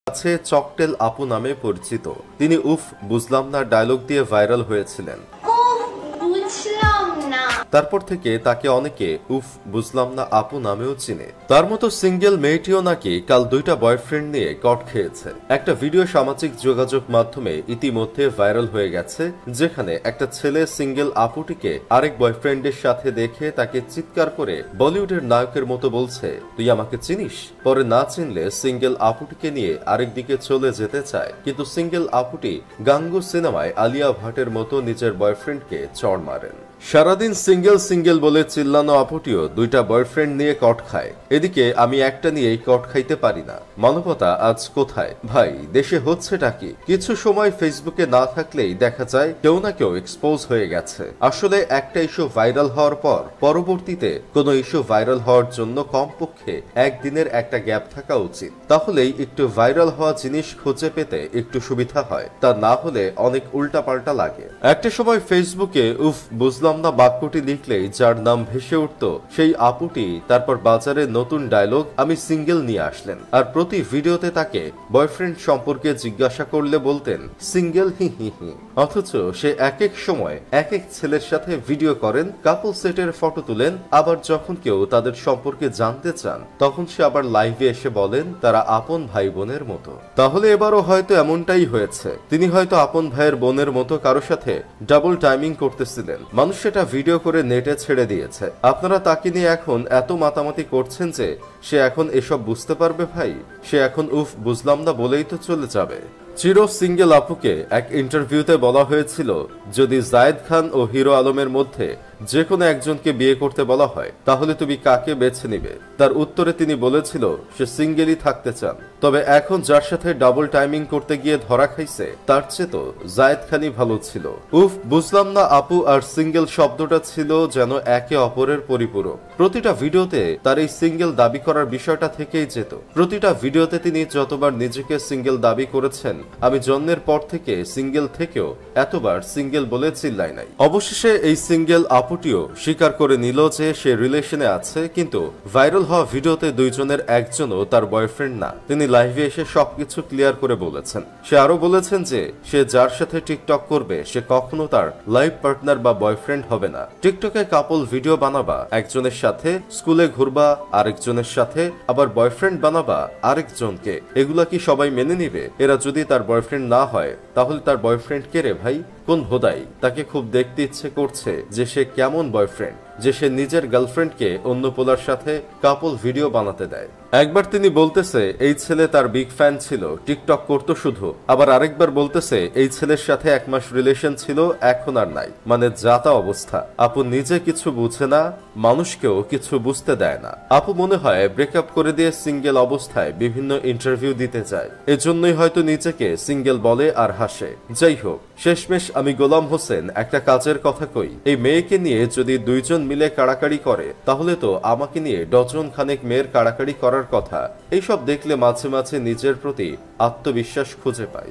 কাছে চকটেল আপু নামে পরিচিত। তিনি উফ বুঝলাম না ডায়লগ দিয়ে ভাইরাল হয়েছিলেন। তারপর থেকে তাকে অনেকে উফ বুঝলাম না আপু নামেও চিনে। তার মতো সিঙ্গেল মেয়েটিও নাকি কাল দুইটা বয়ফ্রেন্ড নিয়ে কট খেয়েছে। একটা ভিডিও সামাজিক যোগাযোগ মাধ্যমে ইতিমধ্যে ভাইরাল হয়ে গেছে, যেখানে একটা ছেলে সিঙ্গেল আপুটিকে আরেক বয়ফ্রেন্ডের সাথে দেখে তাকে চিৎকার করে বলিউডের নায়কের মতো বলছে, তুই আমাকে চিনিস? পরে না চিনলে সিঙ্গেল আপুটিকে নিয়ে আরেক দিকে চলে যেতে চায়, কিন্তু সিঙ্গেল আপুটি গাঙ্গু সিনেমায় আলিয়া ভাটের মতো নিজের বয়ফ্রেন্ডকে চড় মারেন। সারাদিন সিঙ্গেল সিঙ্গেল বলে চিল্লানো আপুটিও দুইটা বয়ফ্রেন্ড নিয়ে কট খায়। এদিকে আমি একটা নিয়েই কট খাইতে পারি না। মানবতা আজ কোথায় ভাই? দেশে হচ্ছেটা কি? কিছু সময় ফেসবুকে না থাকলেই দেখা যায় কেউ না কেউ এক্সপোজ হয়ে গেছে। আসলে একটা ইস্যু ভাইরাল হওয়ার পর পরবর্তীতে কোনো ইস্যু ভাইরাল হওয়ার জন্য কমপক্ষে একদিনের একটা গ্যাপ থাকা উচিত। তাহলেই একটু ভাইরাল হওয়া জিনিস খুঁজে পেতে একটু সুবিধা হয়, তা না হলে অনেক উল্টাপাল্টা লাগে। একটা সময় ফেসবুকে উফ বুঝলাম না বাক্যটি লিখলেই যার নাম ভেসে উঠত সেই আপুটি তারপর বাজারে নতুন ডায়লগ আমি সিঙ্গেল নিয়ে আসলেন, আর প্রতি ভিডিওতে তাকে বয়ফ্রেন্ড সম্পর্কে জিজ্ঞাসা করলে বলতেন সিঙ্গেল হি হি হি। অথচ সে এক এক সময় এক এক ছেলের সাথে ভিডিও করেন, কাপল সেটের ফটো তুলেন, আবার যখন কেউ তাদের সম্পর্কে জানতে চান তখন সে আবার লাইভে এসে বলেন তারা আপন ভাই বোনের মতো। তাহলে এবারও হয়তো এমনটাই হয়েছে। তিনি হয়তো আপন ভাইয়ের বোনের মতো কারো সাথে ডাবল টাইমিং করতেছিলেন। মানুষ সেটা ভিডিও করে নেটে ছেড়ে দিয়েছে। আপনারা তাকে নিয়ে এখন এত মাতামাতি করছেন যে সে এখন এসব বুঝতে পারবে ভাই? সে এখন উফ বুঝলাম না বলেই তো চলে যাবে। চির সিঙ্গেল আপুকে এক ইন্টারভিউতে বলা হয়েছিল, যদি জায়েদ খান ও হিরো আলমের মধ্যে যে কোনো একজনকে বিয়ে করতে বলা হয় তাহলে তুমি কাকে বেছে নিবে? তার উত্তরে তিনি বলেছিল সে সিঙ্গেলই থাকতে চান। তবে এখন যার সাথে ডাবল টাইমিং করতে গিয়ে ধরা খাইছে তার চেয়ে তো জায়েদ খানই ভালো ছিল। উফ বুঝলাম না আপু আর সিঙ্গেল শব্দটা ছিল যেন একে অপরের পরিপূরক। প্রতিটা ভিডিওতে তার এই সিঙ্গেল দাবি করার বিষয়টা থেকেই যেত। প্রতিটা ভিডিওতে তিনি যতবার নিজেকে সিঙ্গেল দাবি করেছেন, আমি জন্মের পর থেকে সিঙ্গেল থেকেও এতবার সিঙ্গেল বলে চিল্লাই নাই। অবশেষে এই সিঙ্গেল আপুটিও স্বীকার করে নিল যে সে রিলেশনে আছে, কিন্তু ভাইরাল হওয়া ভিডিওতে দুইজনের একজনও তার বয়ফ্রেন্ড না। তিনি লাইভে এসে সবকিছু ক্লিয়ার করে বলেছেন। সে আরো বলেছেন যে সে যার সাথে টিকটক করবে সে কখনো তার লাইফ পার্টনার বা বয়ফ্রেন্ড হবে না। টিকটকে কাপল ভিডিও বানাবা একজনের সাথে, স্কুলে ঘুরবা আরেকজনের সাথে, আবার বয়ফ্রেন্ড বানাবা আরেকজনকে, এগুলা কি সবাই মেনে নিবে? এরা যদি তার বয়ফ্রেন্ড না হয় তাহলে তার বয়ফ্রেন্ড কে রে ভাই? কোন হোদাই? তাকে খুব দেখতে ইচ্ছে করছে যে সে কেমন বয়ফ্রেন্ড যে সে নিজের গার্লফ্রেন্ডকে অন্য পোলার সাথে কাপল ভিডিও বানাতে দেয়। একবার তিনি বলতেছে এই ছেলে তার বিগ ফ্যান ছিল, টিকটক করতো শুধু, আবার আরেকবার বলতেছে এই ছেলের সাথে 1 মাস রিলেশন ছিল এখন আর নাই। মানে যাতা অবস্থা। আপু নিজে কিছু বুঝে না, মানুষকেও কিছু বুঝতে দেয় না। আপু মনে হয় ব্রেকআপ করে দিয়ে সিঙ্গেল অবস্থায় বিভিন্ন ইন্টারভিউ দিতে যায়, এজন্যই হয়তো নিজেকে সিঙ্গেল বলে আর হাসে। যাই হোক, শেষমেশ আমি গোলাম হোসেন একটা কাজের কথা কই, এই মেয়েকে নিয়ে যদি দুইজন মিলে কাড়াকাড়ি করে তাহলে তো আমাকে নিয়ে ডজন খানেক মেয়ের কাড়াকাড়ি করার কথা। এইসব দেখলে মাঝে মাঝে নিজের প্রতি আত্মবিশ্বাস খুঁজে পাই।